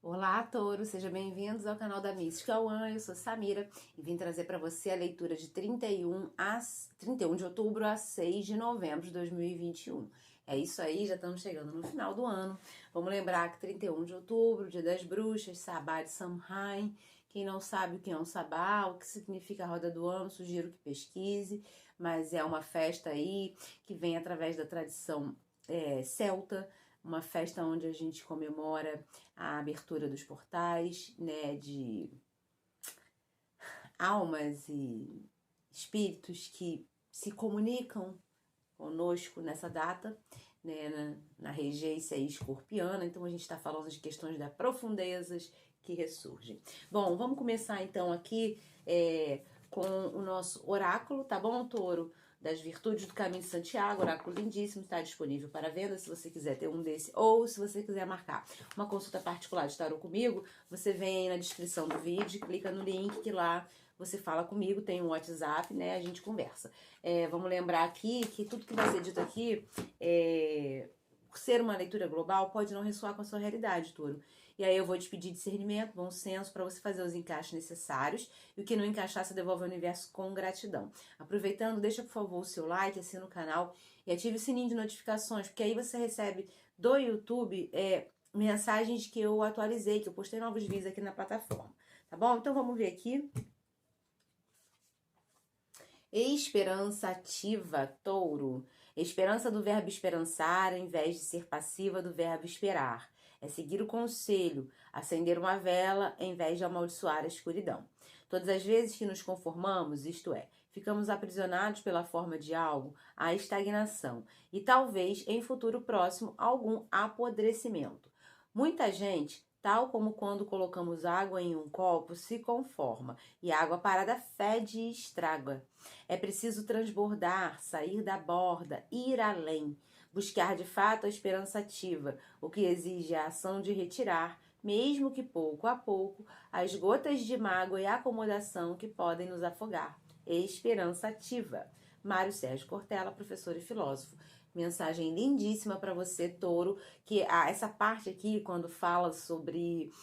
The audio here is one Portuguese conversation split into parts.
Olá, Touro, sejam bem-vindos ao canal da Mística One. Eu sou Samira e vim trazer para você a leitura de 31 de outubro a 6 de novembro de 2021. É isso aí, já estamos chegando no final do ano. Vamos lembrar que 31 de outubro, Dia das Bruxas, Sabá de Samhain. Quem não sabe o que é um Sabá, o que significa a roda do ano, sugiro que pesquise, mas é uma festa aí que vem através da tradição celta, uma festa onde a gente comemora a abertura dos portais, né, de almas e espíritos que se comunicam conosco nessa data, né, na regência escorpiana. Então a gente está falando de questões das profundezas que ressurgem. Bom, vamos começar então aqui com o nosso oráculo, tá bom, Touro? Das Virtudes do Caminho de Santiago, oráculo lindíssimo, está disponível para venda se você quiser ter um desse, ou se você quiser marcar uma consulta particular de tarô comigo, você vem aí na descrição do vídeo, clica no link que lá você fala comigo, tem um WhatsApp, né, a gente conversa. Vamos lembrar aqui que tudo que vai ser dito aqui, por ser uma leitura global, pode não ressoar com a sua realidade, Touro. E aí eu vou te pedir discernimento, bom senso, para você fazer os encaixes necessários. E o que não encaixar, você devolve ao universo com gratidão. Aproveitando, deixa por favor o seu like, assina o canal e ative o sininho de notificações, porque aí você recebe do YouTube mensagens que eu atualizei, que eu postei novos vídeos aqui na plataforma. Tá bom? Então vamos ver aqui. Esperança ativa, Touro. Esperança do verbo esperançar, ao invés de ser passiva do verbo esperar. É seguir o conselho, acender uma vela, em vez de amaldiçoar a escuridão. Todas as vezes que nos conformamos, isto é, ficamos aprisionados pela forma de algo, há estagnação e talvez, em futuro próximo, algum apodrecimento. Muita gente, tal como quando colocamos água em um copo, se conforma, e a água parada fede e estraga. É preciso transbordar, sair da borda, ir além, buscar de fato a esperança ativa, o que exige a ação de retirar, mesmo que pouco a pouco, as gotas de mágoa e acomodação que podem nos afogar. Esperança ativa. Mário Sérgio Cortella, professor e filósofo. Mensagem lindíssima para você, Touro, que essa parte aqui, quando fala sobre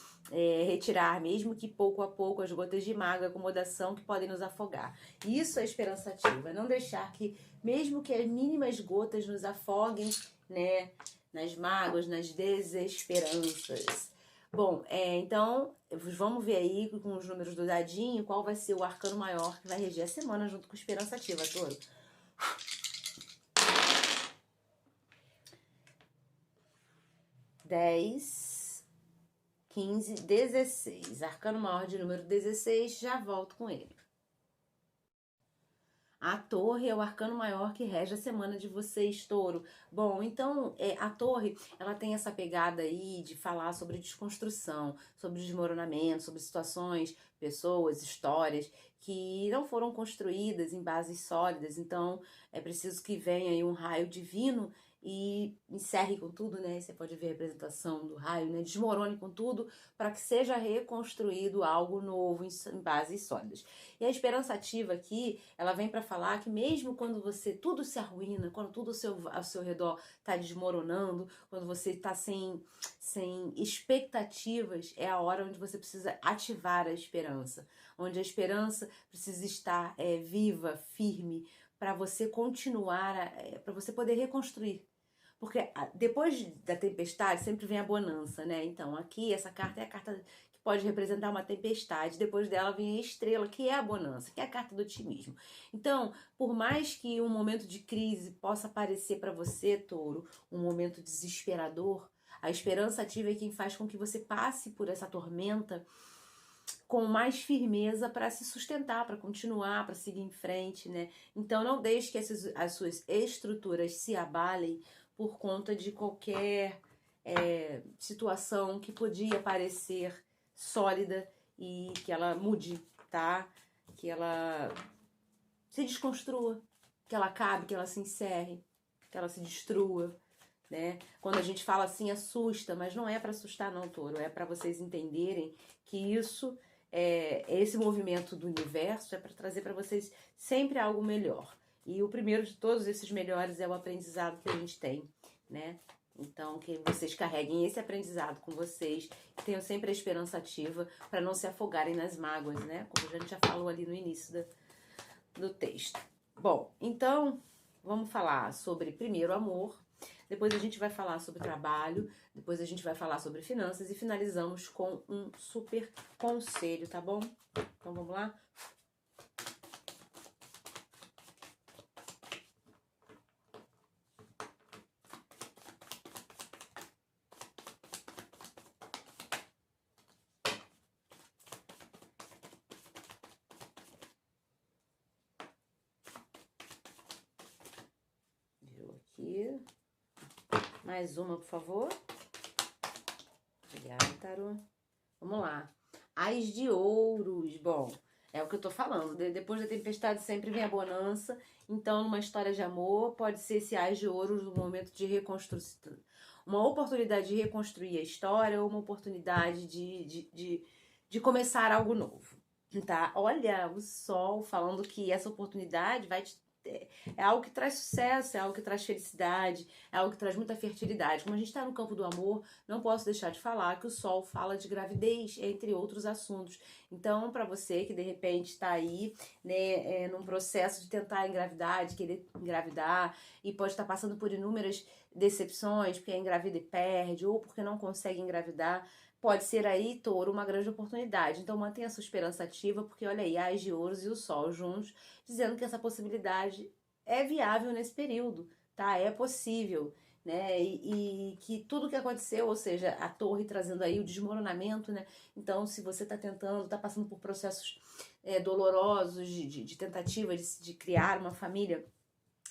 retirar, mesmo que pouco a pouco, as gotas de mágoa e acomodação que podem nos afogar. Isso é esperança ativa, não deixar que, mesmo que as mínimas gotas nos afoguem, né, nas mágoas, nas desesperanças. Bom, então, vamos ver aí com os números do dadinho qual vai ser o arcano maior que vai reger a semana junto com esperança ativa, Touro. 10, 15, 16. Arcano maior de número 16, já volto com ele. A torre é o arcano maior que rege a semana de vocês, Touro. Bom, então a torre, ela tem essa pegada aí de falar sobre desconstrução, sobre desmoronamento, sobre situações, pessoas, histórias que não foram construídas em bases sólidas. Então é preciso que venha aí um raio divino e encerre com tudo, né? Você pode ver a representação do raio, né? Desmorone com tudo para que seja reconstruído algo novo em bases sólidas. E a esperança ativa aqui, ela vem para falar que mesmo quando você tudo se arruína, quando tudo ao seu redor está desmoronando, quando você está sem expectativas, é a hora onde você precisa ativar a esperança, onde a esperança precisa estar viva, firme, para você continuar, para você poder reconstruir. Porque depois da tempestade sempre vem a bonança, né? Então aqui essa carta é a carta que pode representar uma tempestade. Depois dela vem a estrela, que é a bonança, que é a carta do otimismo. Então, por mais que um momento de crise possa parecer para você, Touro, um momento desesperador, a esperança ativa é quem faz com que você passe por essa tormenta com mais firmeza para se sustentar, para continuar, para seguir em frente, né? Então não deixe que as suas estruturas se abalem por conta de qualquer situação que podia parecer sólida e que ela mude, tá? Que ela se desconstrua, que ela acabe, que ela se encerre, que ela se destrua, né? Quando a gente fala assim, assusta, mas não é para assustar não, Touro, é para vocês entenderem que isso esse movimento do universo é para trazer para vocês sempre algo melhor. E o primeiro de todos esses melhores é o aprendizado que a gente tem, né? Então, que vocês carreguem esse aprendizado com vocês, tenham sempre a esperança ativa para não se afogarem nas mágoas, né? Como a gente já falou ali no início do texto. Bom, então, vamos falar sobre primeiro amor, depois a gente vai falar sobre trabalho, depois a gente vai falar sobre finanças e finalizamos com um super conselho, tá bom? Então, vamos lá? Aqui. Mais uma, por favor. Obrigada, tarô. Vamos lá. As de ouros. Bom, é o que eu tô falando. Depois da tempestade sempre vem a bonança. Então, numa história de amor, pode ser esse as de ouros no momento de reconstrução. Uma oportunidade de reconstruir a história ou uma oportunidade de começar algo novo. Tá? Olha o sol falando que essa oportunidade vai te é algo que traz sucesso, é algo que traz felicidade, é algo que traz muita fertilidade. Como a gente está no campo do amor, não posso deixar de falar que o sol fala de gravidez, entre outros assuntos. Então, para você que de repente está aí, né, num processo de tentar engravidar, de querer engravidar, e pode estar passando por inúmeras decepções, porque engravida e perde, ou porque não consegue engravidar, pode ser aí, touro, uma grande oportunidade. Então mantenha a sua esperança ativa, porque olha aí, as de ouros e o sol juntos, dizendo que essa possibilidade é viável nesse período, tá? É possível, né? E que tudo que aconteceu, ou seja, a torre trazendo aí o desmoronamento, né? Então, se você tá tentando, tá passando por processos dolorosos de tentativa de criar uma família,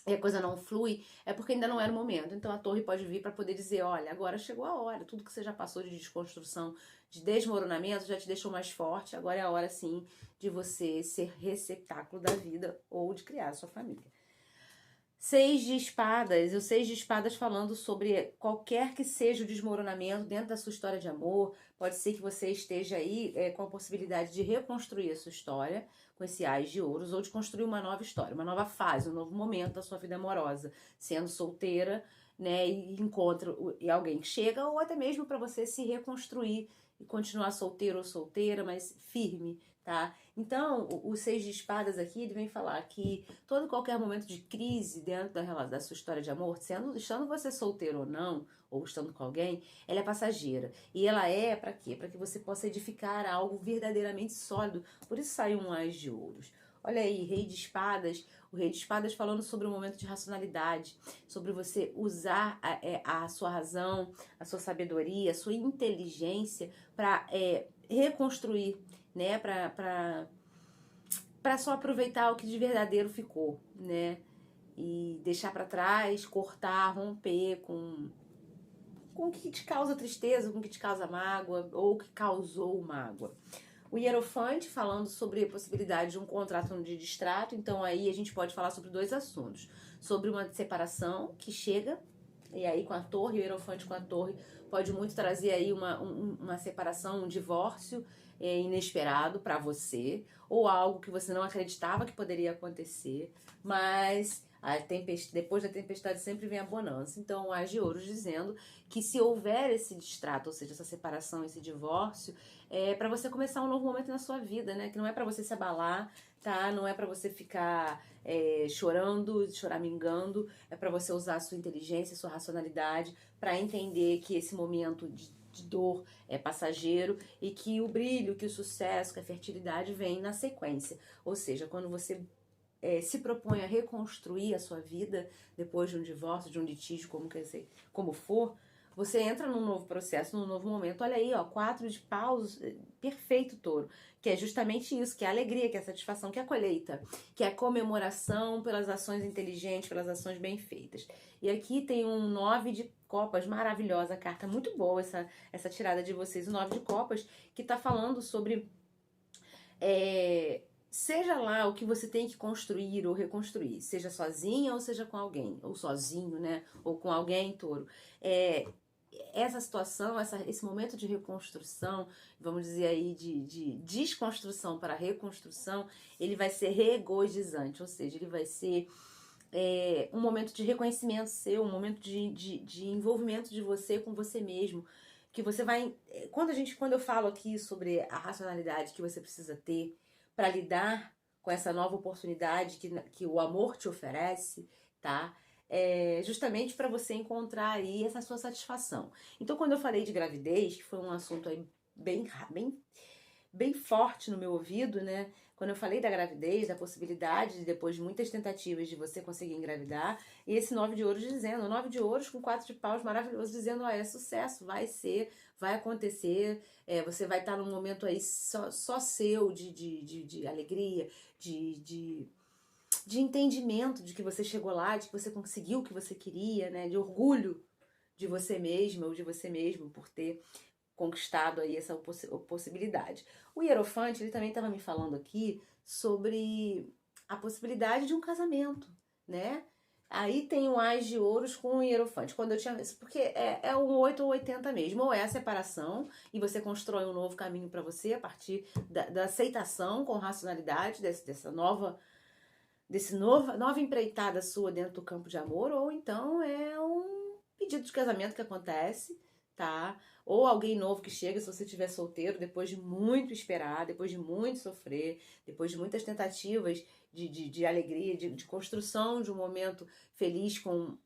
e a coisa não flui, é porque ainda não era o momento. Então a torre pode vir para poder dizer, olha, agora chegou a hora, tudo que você já passou de desconstrução, de desmoronamento, já te deixou mais forte, agora é a hora sim de você ser receptáculo da vida ou de criar a sua família. 6 de espadas, o 6 de espadas falando sobre qualquer que seja o desmoronamento dentro da sua história de amor, pode ser que você esteja aí com a possibilidade de reconstruir a sua história, com esse ás de ouros, ou de construir uma nova história, uma nova fase, um novo momento da sua vida amorosa, sendo solteira, né, e encontra alguém que chega, ou até mesmo para você se reconstruir e continuar solteiro ou solteira, mas firme, tá? Então, o 6 de espadas aqui, ele vem falar que todo e qualquer momento de crise dentro da sua história de amor, estando você solteiro ou não, ou estando com alguém, ela é passageira. E ela é para quê? Para que você possa edificar algo verdadeiramente sólido. Por isso sai um ás de ouros. Olha aí, rei de espadas, o rei de espadas falando sobre um momento de racionalidade, sobre você usar a sua razão, a sua sabedoria, a sua inteligência para reconstruir, né, para só aproveitar o que de verdadeiro ficou, né, e deixar para trás, cortar, romper com o que te causa tristeza, com o que te causa mágoa ou que causou mágoa. O Hierofante falando sobre a possibilidade de um contrato de distrato, então aí a gente pode falar sobre dois assuntos, sobre uma separação que chega, e aí com a torre, o Hierofante com a torre pode muito trazer aí uma separação, um divórcio inesperado para você, ou algo que você não acreditava que poderia acontecer, mas depois da tempestade sempre vem a bonança. Então, o ás de ouros dizendo que se houver esse distrato, ou seja, essa separação, esse divórcio, é para você começar um novo momento na sua vida, né? Que não é para você se abalar, tá? Não é para você ficar chorando, choramingando, é para você usar a sua inteligência, a sua racionalidade para entender que esse momento de dor é passageiro e que o brilho, que o sucesso, que a fertilidade vem na sequência. Ou seja, quando você se propõe a reconstruir a sua vida depois de um divórcio, de um litígio, como for, você entra num novo processo, num novo momento. Olha aí, ó, 4 de paus, perfeito, touro. Que é justamente isso, que é a alegria, que é a satisfação, que é a colheita, que é a comemoração pelas ações inteligentes, pelas ações bem feitas. E aqui tem um 9 de copas, maravilhosa carta, muito boa essa tirada de vocês, o 9 de copas, que tá falando sobre seja lá o que você tem que construir ou reconstruir, seja sozinha ou seja com alguém, ou sozinho, né, ou com alguém, touro. Essa situação, esse momento de reconstrução, vamos dizer aí, de desconstrução para reconstrução, ele vai ser regozijante, ou seja, ele vai ser um momento de reconhecimento seu, um momento de envolvimento de você com você mesmo, que você vai... Quando eu falo aqui sobre a racionalidade que você precisa ter para lidar com essa nova oportunidade que o amor te oferece, tá? Justamente para você encontrar aí essa sua satisfação. Então, quando eu falei de gravidez, que foi um assunto aí bem forte no meu ouvido, né? Quando eu falei da gravidez, da possibilidade, depois de muitas tentativas, de você conseguir engravidar, e esse 9 de ouros dizendo, 9 de ouros com 4 de paus, maravilhoso, dizendo, é sucesso, vai ser, vai acontecer, você vai estar num momento aí só seu, de alegria, de entendimento de que você chegou lá, de que você conseguiu o que você queria, né? De orgulho de você mesma ou de você mesmo por ter conquistado aí essa possibilidade. O Hierofante, ele também estava me falando aqui sobre a possibilidade de um casamento, né? Aí tem o Ás de Ouros com o Hierofante. Quando eu tinha... Porque é um 8 ou 80 mesmo. Ou é a separação e você constrói um novo caminho para você a partir da aceitação com racionalidade dessa nova empreitada sua dentro do campo de amor, ou então é um pedido de casamento que acontece, tá? Ou alguém novo que chega, se você estiver solteiro, depois de muito esperar, depois de muito sofrer, depois de muitas tentativas de alegria, de construção de um momento feliz com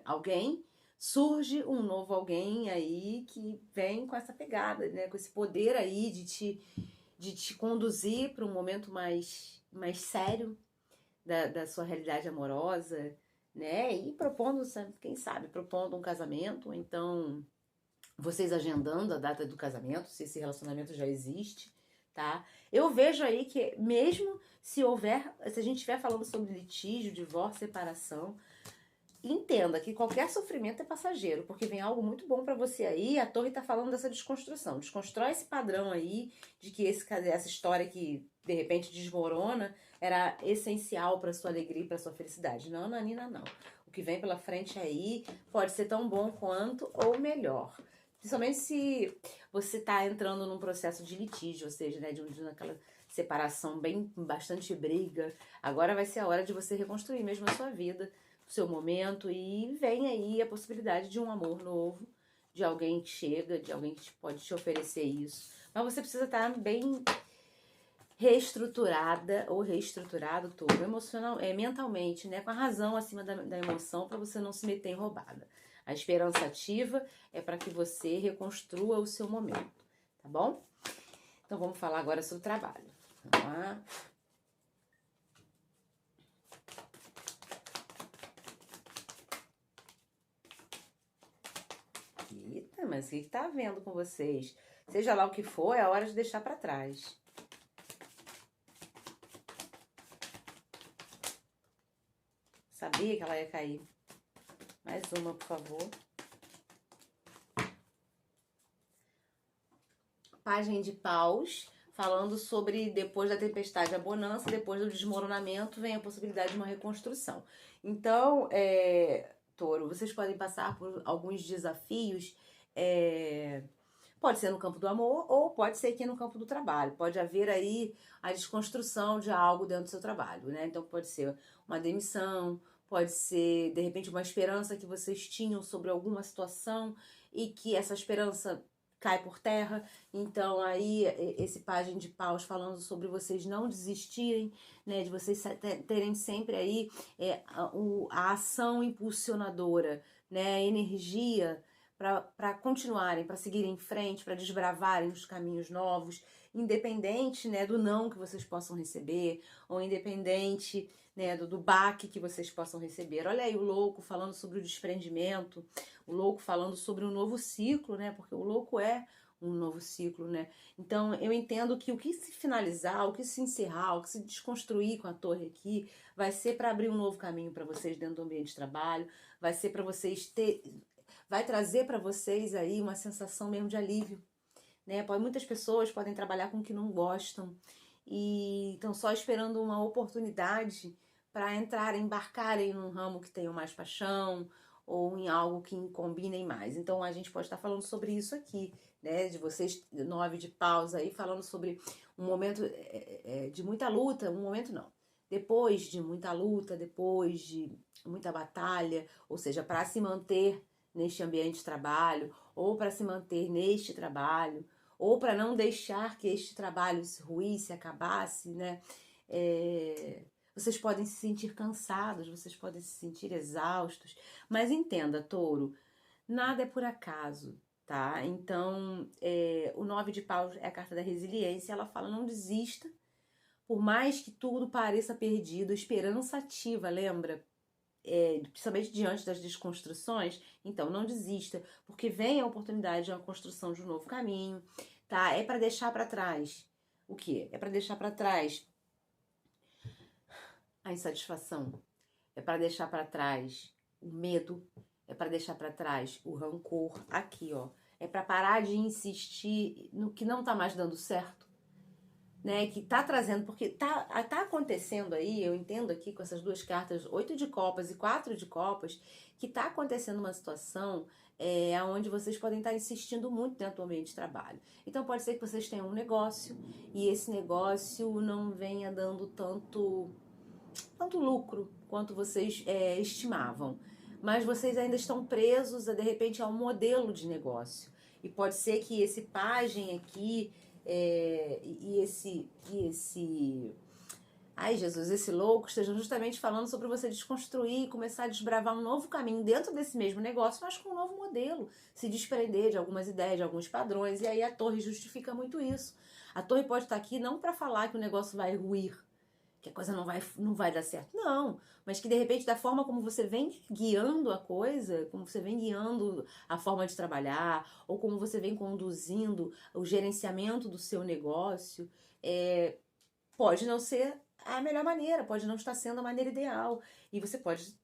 alguém, surge um novo alguém aí que vem com essa pegada, né? Com esse poder aí de te conduzir para um momento mais sério, da sua realidade amorosa, né? E propondo, quem sabe, propondo um casamento, ou então vocês agendando a data do casamento, se esse relacionamento já existe, tá? Eu vejo aí que mesmo se a gente estiver falando sobre litígio, divórcio, separação, entenda que qualquer sofrimento é passageiro, porque vem algo muito bom para você aí. A torre tá falando dessa desconstrução. Desconstrói esse padrão aí de que essa história que de repente desmorona era essencial para sua alegria e para sua felicidade. Não, Nanina, não. O que vem pela frente aí pode ser tão bom quanto ou melhor. Principalmente se você tá entrando num processo de litígio, ou seja, né, de aquela separação bastante briga. Agora vai ser a hora de você reconstruir mesmo a sua vida, seu momento, e vem aí a possibilidade de um amor novo, de alguém que chega, de alguém que pode te oferecer isso. Mas você precisa estar bem reestruturada ou reestruturado todo, mentalmente, né, com a razão acima da emoção, para você não se meter em roubada. A esperança ativa é para que você reconstrua o seu momento, tá bom? Então vamos falar agora sobre o trabalho. Vamos lá. Eita, mas o que tá havendo com vocês? Seja lá o que for, é a hora de deixar pra trás. Sabia que ela ia cair. Mais uma, por favor. Página de paus, falando sobre depois da tempestade a bonança, depois do desmoronamento vem a possibilidade de uma reconstrução. Então, Touro, vocês podem passar por alguns desafios, pode ser no campo do amor ou pode ser aqui no campo do trabalho. Pode haver aí a desconstrução de algo dentro do seu trabalho, né? Então pode ser uma demissão, pode ser, de repente, uma esperança que vocês tinham sobre alguma situação e que essa esperança cai por terra. Então aí esse página de paus falando sobre vocês não desistirem, né, de vocês terem sempre aí a ação impulsionadora, né, a energia para continuarem, para seguirem em frente, para desbravarem os caminhos novos, independente, né, do não que vocês possam receber, ou independente, né, do baque que vocês possam receber. Olha aí o louco falando sobre o desprendimento, o louco falando sobre um novo ciclo, né, porque o louco é um novo ciclo, né? Então eu entendo que o que se finalizar, o que se encerrar, o que se desconstruir com a torre aqui, vai ser para abrir um novo caminho para vocês dentro do ambiente de trabalho, vai ser para vocês vai trazer para vocês aí uma sensação mesmo de alívio, né? Muitas pessoas podem trabalhar com o que não gostam e estão só esperando uma oportunidade para embarcarem num ramo que tenham mais paixão ou em algo que combinem mais. Então a gente pode estar falando sobre isso aqui, né? De vocês, 9 de paus aí, falando sobre um momento de muita luta, um momento não, depois de muita luta, depois de muita batalha, ou seja, para se manter neste ambiente de trabalho, ou para se manter neste trabalho, ou para não deixar que este trabalho se ruísse, acabasse, né? Vocês podem se sentir cansados, vocês podem se sentir exaustos, mas entenda, Touro, nada é por acaso, tá? Então, o 9 de paus é a carta da resiliência, ela fala, não desista, por mais que tudo pareça perdido, esperança ativa, lembra? Principalmente diante das desconstruções, então não desista, porque vem a oportunidade de uma construção de um novo caminho, tá? É para deixar para trás o quê? É para deixar para trás a insatisfação, é para deixar para trás o medo, é para deixar para trás o rancor, aqui, ó. É para parar de insistir no que não tá mais dando certo, né, que tá trazendo, porque tá acontecendo aí, eu entendo aqui com essas duas cartas, 8 de copas e 4 de copas, que tá acontecendo uma situação onde vocês podem estar insistindo muito dentro do ambiente de trabalho. Então pode ser que vocês tenham um negócio e esse negócio não venha dando tanto lucro quanto vocês estimavam, mas vocês ainda estão presos de repente a um modelo de negócio. E pode ser que esse pajem aqui e esse ai Jesus, esse louco esteja justamente falando sobre você desconstruir e começar a desbravar um novo caminho dentro desse mesmo negócio, mas com um novo modelo, se desprender de algumas ideias, de alguns padrões, e aí a torre justifica muito isso. A torre pode estar aqui não para falar que o negócio vai ruir, que a coisa não vai dar certo. Não, mas que de repente da forma como você vem guiando a coisa, como você vem guiando a forma de trabalhar, ou como você vem conduzindo o gerenciamento do seu negócio, pode não ser a melhor maneira, pode não estar sendo a maneira ideal. E você pode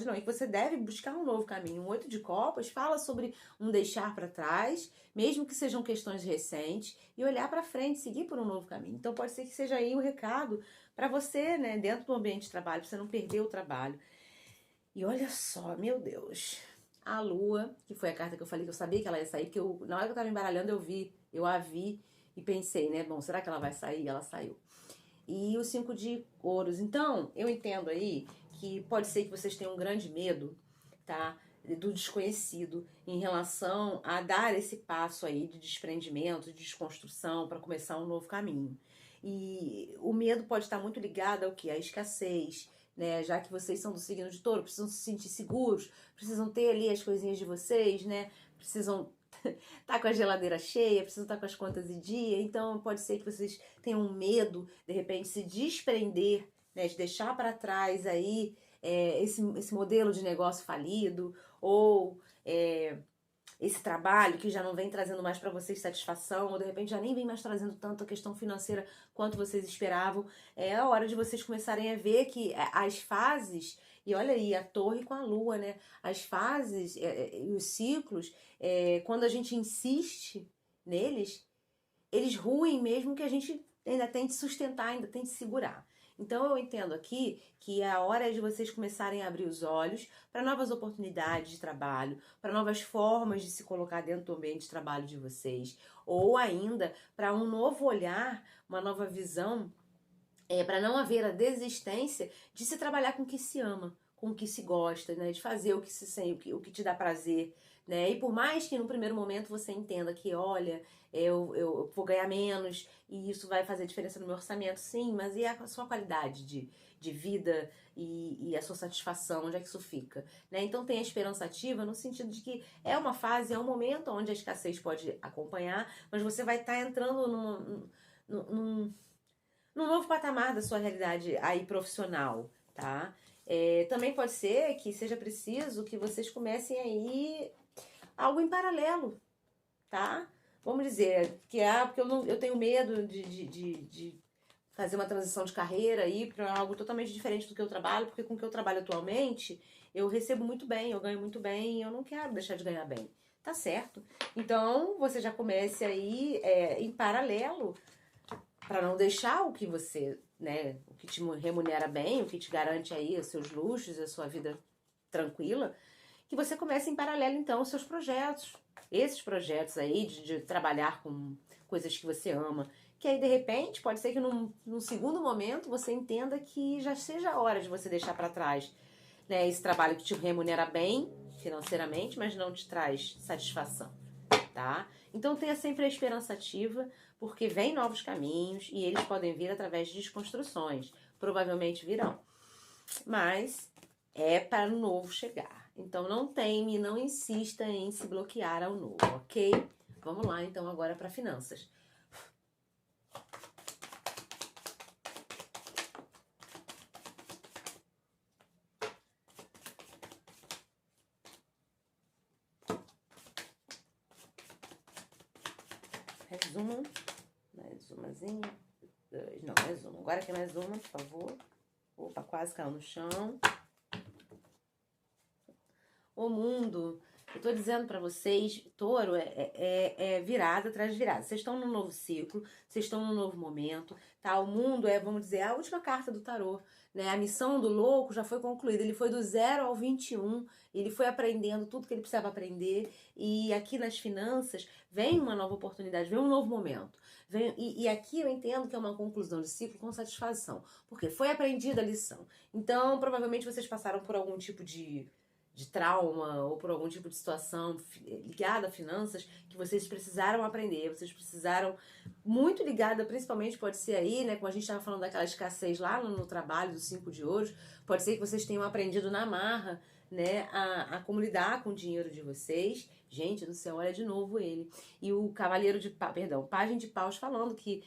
não, e que você deve buscar um novo caminho. Um 8 de copas fala sobre um deixar para trás, mesmo que sejam questões recentes, e olhar para frente, seguir por um novo caminho. Então pode ser que seja aí o recado para você, né, dentro do ambiente de trabalho, para você não perder o trabalho. E olha só, meu Deus, a lua, que foi a carta que eu falei que eu sabia que ela ia sair, porque na hora que eu tava embaralhando eu a vi e pensei, né, bom, será que ela vai sair? Ela saiu. E o 5 de ouros. Então, eu entendo aí que pode ser que vocês tenham um grande medo, tá? Do desconhecido em relação a dar esse passo aí de desprendimento, de desconstrução para começar um novo caminho. E o medo pode estar muito ligado ao que? À escassez, né? Já que vocês são do signo de touro, precisam se sentir seguros, precisam ter ali as coisinhas de vocês, né? Precisam tá com a geladeira cheia, precisa estar com as contas em dia, então pode ser que vocês tenham medo, de repente, se desprender, né, de deixar para trás aí esse modelo de negócio falido, ou esse trabalho que já não vem trazendo mais para vocês satisfação, ou de repente já nem vem mais trazendo tanto a questão financeira quanto vocês esperavam. É a hora de vocês começarem a ver que as fases, e olha aí, a torre com a lua, né? As fases e os ciclos, quando a gente insiste neles, eles ruem mesmo que a gente ainda tente sustentar, ainda tente segurar. Então eu entendo aqui que a hora é de vocês começarem a abrir os olhos para novas oportunidades de trabalho, para novas formas de se colocar dentro do ambiente de trabalho de vocês, ou ainda para um novo olhar, uma nova visão, para não haver a desistência de se trabalhar com o que se ama, com o que se gosta, né? De fazer o que se sente, o que te dá prazer, né? E por mais que no primeiro momento você entenda que, olha, eu vou ganhar menos e isso vai fazer diferença no meu orçamento, sim, mas e a sua qualidade de vida e a sua satisfação, onde é que isso fica? Né? Então tem a esperança ativa no sentido de que é uma fase, é um momento onde a escassez pode acompanhar, mas você vai estar entrando num novo patamar da sua realidade aí profissional, tá? Também pode ser que seja preciso que vocês comecem aí algo em paralelo, tá? Vamos dizer que porque eu tenho medo de fazer uma transição de carreira aí para algo totalmente diferente do que eu trabalho, porque com o que eu trabalho atualmente, eu recebo muito bem, eu ganho muito bem e eu não quero deixar de ganhar bem. Tá certo? Então, você já comece aí em paralelo para não deixar o que você, né, o que te remunera bem, o que te garante aí os seus luxos, a sua vida tranquila, que você comece em paralelo então os seus projetos. Esses projetos aí de trabalhar com coisas que você ama, que aí de repente pode ser que num segundo momento você entenda que já seja a hora de você deixar para trás, né, esse trabalho que te remunera bem financeiramente, mas não te traz satisfação, tá? Então tenha sempre a esperança ativa, porque vem novos caminhos e eles podem vir através de desconstruções, provavelmente virão, mas é para o novo chegar. Então não teme, não insista em se bloquear ao novo, ok? Vamos lá então agora para finanças. Resumo, mais umazinha, dois, não, resumo. Agora aqui mais uma, por favor. Opa, quase caiu no chão. O mundo, eu tô dizendo pra vocês, touro é virada atrás de virada. Vocês estão num novo ciclo, vocês estão num novo momento, tá? O mundo é, vamos dizer, a última carta do tarô, né? A missão do louco já foi concluída. Ele foi do 0 ao 21, ele foi aprendendo tudo que ele precisava aprender. E aqui nas finanças vem uma nova oportunidade, vem um novo momento. E aqui eu entendo que é uma conclusão de ciclo com satisfação, porque foi aprendida a lição. Então, provavelmente vocês passaram por algum tipo de trauma ou por algum tipo de situação ligada a finanças que vocês precisaram aprender, vocês precisaram, muito ligada, principalmente pode ser aí, né, como a gente estava falando daquela escassez lá no trabalho dos 5 de ouros, pode ser que vocês tenham aprendido na marra, né, a como lidar com o dinheiro de vocês. Gente do céu, olha de novo ele. E o cavaleiro de pajem de paus falando que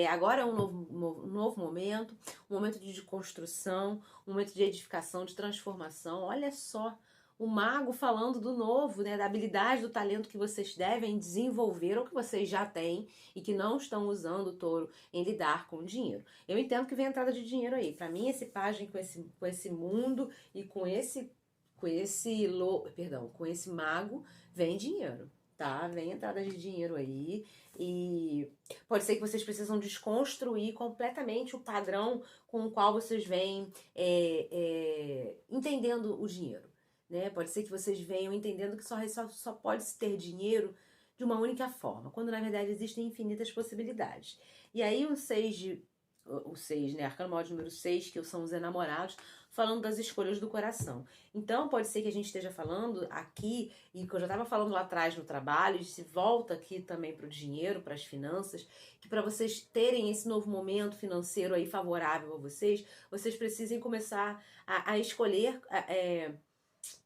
agora é um novo momento, um momento de construção, um momento de edificação, de transformação. Olha só, o mago falando do novo, né, da habilidade, do talento que vocês devem desenvolver ou que vocês já têm e que não estão usando o touro em lidar com o dinheiro. Eu entendo que vem entrada de dinheiro aí. Para mim, esse pajem com esse mundo e com esse mago vem dinheiro, tá? Vem entrada de dinheiro aí e pode ser que vocês precisam desconstruir completamente o padrão com o qual vocês vêm entendendo o dinheiro. Né? Pode ser que vocês venham entendendo que só pode se ter dinheiro de uma única forma, quando na verdade existem infinitas possibilidades. E aí o 6, né, arcano maior número 6, que são os enamorados, falando das escolhas do coração. Então pode ser que a gente esteja falando aqui, e que eu já estava falando lá atrás no trabalho, e se volta aqui também para o dinheiro, para as finanças, que para vocês terem esse novo momento financeiro aí favorável a vocês precisem começar a escolher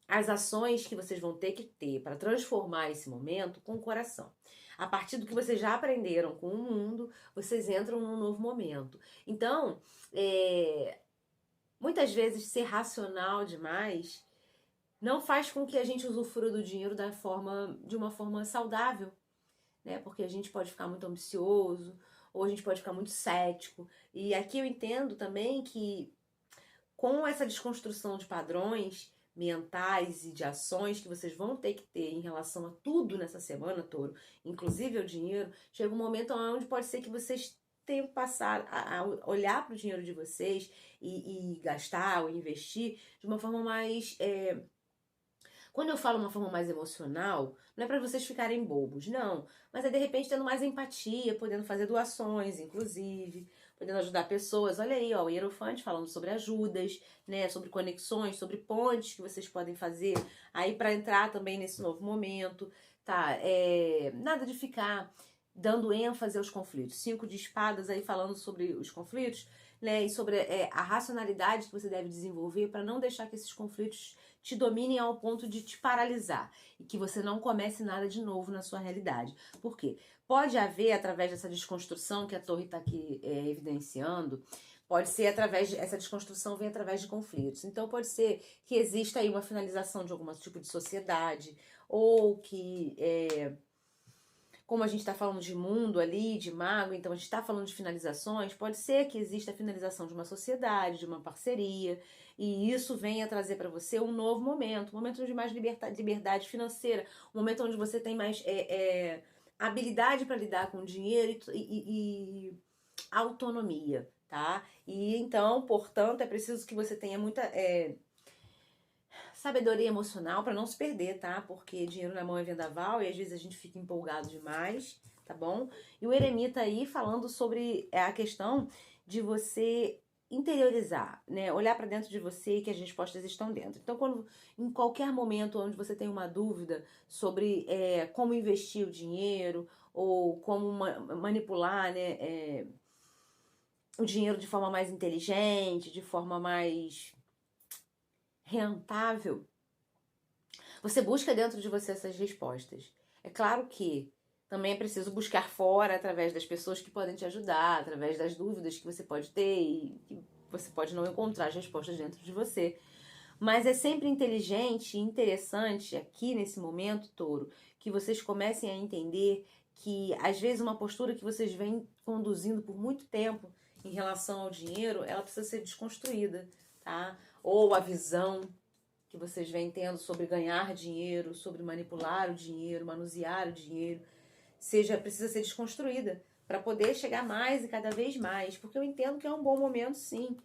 as ações que vocês vão ter que ter para transformar esse momento com o coração. A partir do que vocês já aprenderam com o mundo, vocês entram num novo momento. Então, muitas vezes ser racional demais não faz com que a gente usufrua do dinheiro de uma forma saudável, né? Porque a gente pode ficar muito ambicioso, ou a gente pode ficar muito cético. E aqui eu entendo também que com essa desconstrução de padrões mentais e de ações que vocês vão ter que ter em relação a tudo nessa semana, touro, inclusive ao dinheiro, chega um momento onde pode ser que vocês tenham que passar a olhar para o dinheiro de vocês e gastar ou investir de uma forma mais... Quando eu falo uma forma mais emocional, não é para vocês ficarem bobos, não. Mas é de repente tendo mais empatia, podendo fazer doações, inclusive, podendo ajudar pessoas. Olha aí, ó, o Hierofante falando sobre ajudas, né, sobre conexões, sobre pontes que vocês podem fazer aí para entrar também nesse novo momento, tá? Nada de ficar dando ênfase aos conflitos. 5 de espadas aí falando sobre os conflitos, né, e sobre a racionalidade que você deve desenvolver para não deixar que esses conflitos te dominem ao ponto de te paralisar e que você não comece nada de novo na sua realidade. Por quê? Pode haver, através dessa desconstrução que a torre está aqui evidenciando, pode ser essa desconstrução vem através de conflitos. Então pode ser que exista aí uma finalização de algum tipo de sociedade, ou que... como a gente está falando de mundo ali, de mago, então a gente está falando de finalizações, pode ser que exista a finalização de uma sociedade, de uma parceria, e isso venha trazer para você um novo momento, um momento de mais liberdade financeira, um momento onde você tem mais habilidade para lidar com o dinheiro e autonomia, tá? E então, portanto, é preciso que você tenha muita... sabedoria emocional para não se perder, tá? Porque dinheiro na mão é vendaval e às vezes a gente fica empolgado demais, tá bom? E o eremita aí falando sobre a questão de você interiorizar, né? Olhar para dentro de você que as respostas estão dentro. Então, quando em qualquer momento onde você tem uma dúvida sobre como investir o dinheiro ou como manipular, né, o dinheiro de forma mais inteligente, de forma mais rentável, você busca dentro de você essas respostas. É claro que também é preciso buscar fora, através das pessoas que podem te ajudar, através das dúvidas que você pode ter e que você pode não encontrar as respostas dentro de você. Mas é sempre inteligente e interessante aqui nesse momento, Touro, que vocês comecem a entender que às vezes uma postura que vocês vêm conduzindo por muito tempo em relação ao dinheiro, ela precisa ser desconstruída, tá? Ou a visão que vocês vêm tendo sobre ganhar dinheiro, sobre manipular o dinheiro, manusear o dinheiro, precisa ser desconstruída para poder chegar mais e cada vez mais, porque eu entendo que é um bom momento, sim.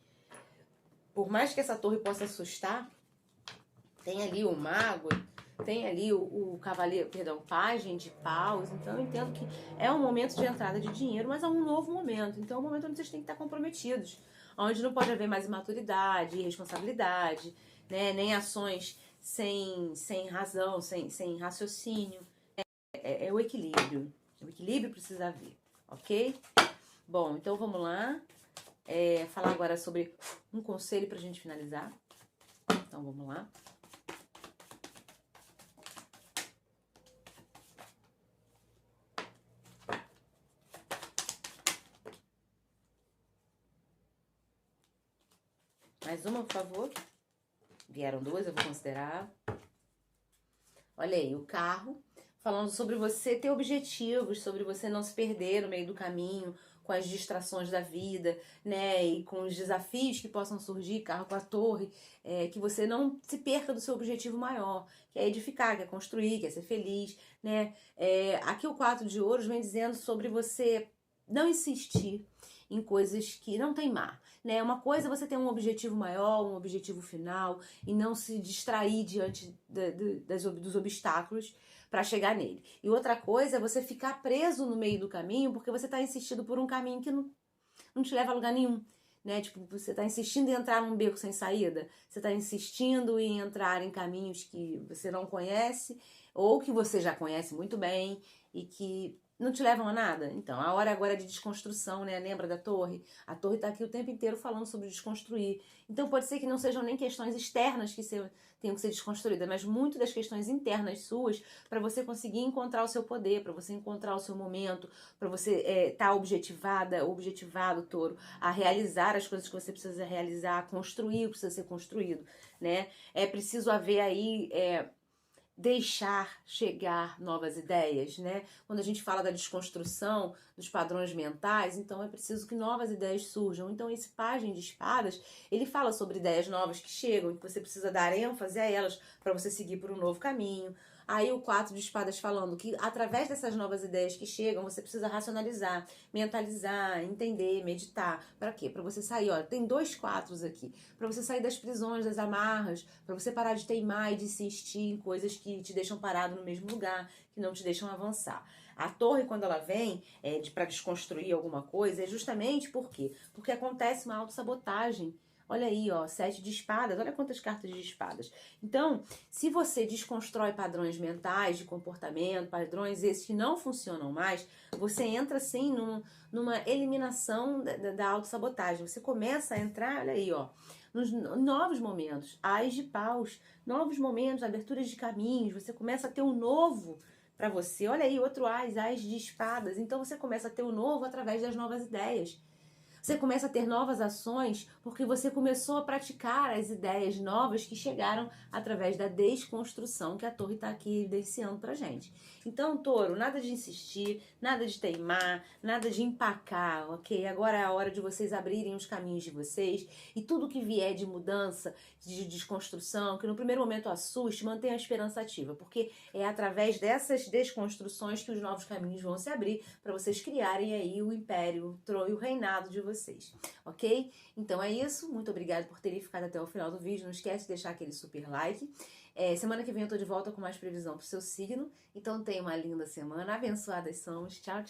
Por mais que essa torre possa assustar, tem ali o mago, tem ali o cavaleiro, perdão, pajem de paus, então eu entendo que é um momento de entrada de dinheiro, mas é um novo momento, então é um momento onde vocês têm que estar comprometidos, onde não pode haver mais imaturidade, irresponsabilidade, né, nem ações sem razão, sem raciocínio, é o equilíbrio precisa haver, ok? Bom, então vamos lá, falar agora sobre um conselho pra gente finalizar, então vamos lá. Mais uma, por favor. Vieram duas, eu vou considerar. Olha aí, o carro, falando sobre você ter objetivos, sobre você não se perder no meio do caminho, com as distrações da vida, né, e com os desafios que possam surgir, carro com a torre, que você não se perca do seu objetivo maior, que é edificar, que é construir, que é ser feliz, né. Aqui o 4 de ouros vem dizendo sobre você não insistir em coisas que não tem mar, né? Uma coisa é você ter um objetivo maior, um objetivo final, e não se distrair diante dos obstáculos para chegar nele. E outra coisa é você ficar preso no meio do caminho porque você está insistindo por um caminho que não te leva a lugar nenhum. Né? Tipo, você está insistindo em entrar num beco sem saída, você está insistindo em entrar em caminhos que você não conhece ou que você já conhece muito bem e que não te levam a nada. Então, a hora agora é de desconstrução, né? Lembra da torre? A torre tá aqui o tempo inteiro falando sobre desconstruir. Então, pode ser que não sejam nem questões externas que tenham que ser desconstruídas, mas muito das questões internas suas para você conseguir encontrar o seu poder, para você encontrar o seu momento, para você estar objetivado, Touro, a realizar as coisas que você precisa realizar, a construir o que precisa ser construído, né? É preciso haver aí deixar chegar novas ideias, né? Quando a gente fala da desconstrução dos padrões mentais, então é preciso que novas ideias surjam. Então esse pajem de espadas, ele fala sobre ideias novas que chegam e que você precisa dar ênfase a elas para você seguir por um novo caminho. Aí o 4 de espadas falando que através dessas novas ideias que chegam, você precisa racionalizar, mentalizar, entender, meditar. Para quê? Para você sair, ó, tem 2 quatros aqui. Para você sair das prisões, das amarras, para você parar de teimar e de insistir em coisas que te deixam parado no mesmo lugar, que não te deixam avançar. A torre, quando ela vem para desconstruir alguma coisa, é justamente por quê? Porque acontece uma autossabotagem. Olha aí, ó, 7 de espadas, olha quantas cartas de espadas. Então, se você desconstrói padrões mentais de comportamento, padrões esses que não funcionam mais, você entra assim numa eliminação da autossabotagem. Você começa a entrar, olha aí, ó, nos novos momentos, ás de paus, novos momentos, aberturas de caminhos, você começa a ter um novo para você. Olha aí, outro ás de espadas. Então você começa a ter o novo através das novas ideias. Você começa a ter novas ações porque você começou a praticar as ideias novas que chegaram através da desconstrução que a torre está aqui evidenciando pra gente. Então, Touro, nada de insistir, nada de teimar, nada de empacar, ok? Agora é a hora de vocês abrirem os caminhos de vocês e tudo que vier de mudança, de desconstrução, que no primeiro momento assuste, mantenha a esperança ativa, porque é através dessas desconstruções que os novos caminhos vão se abrir para vocês criarem aí o império, o reinado de vocês. vocês, ok? Então é isso, muito obrigada por terem ficado até o final do vídeo, não esquece de deixar aquele super like. Semana que vem eu tô de volta com mais previsão pro seu signo, então tenha uma linda semana, abençoadas somos, tchau, tchau!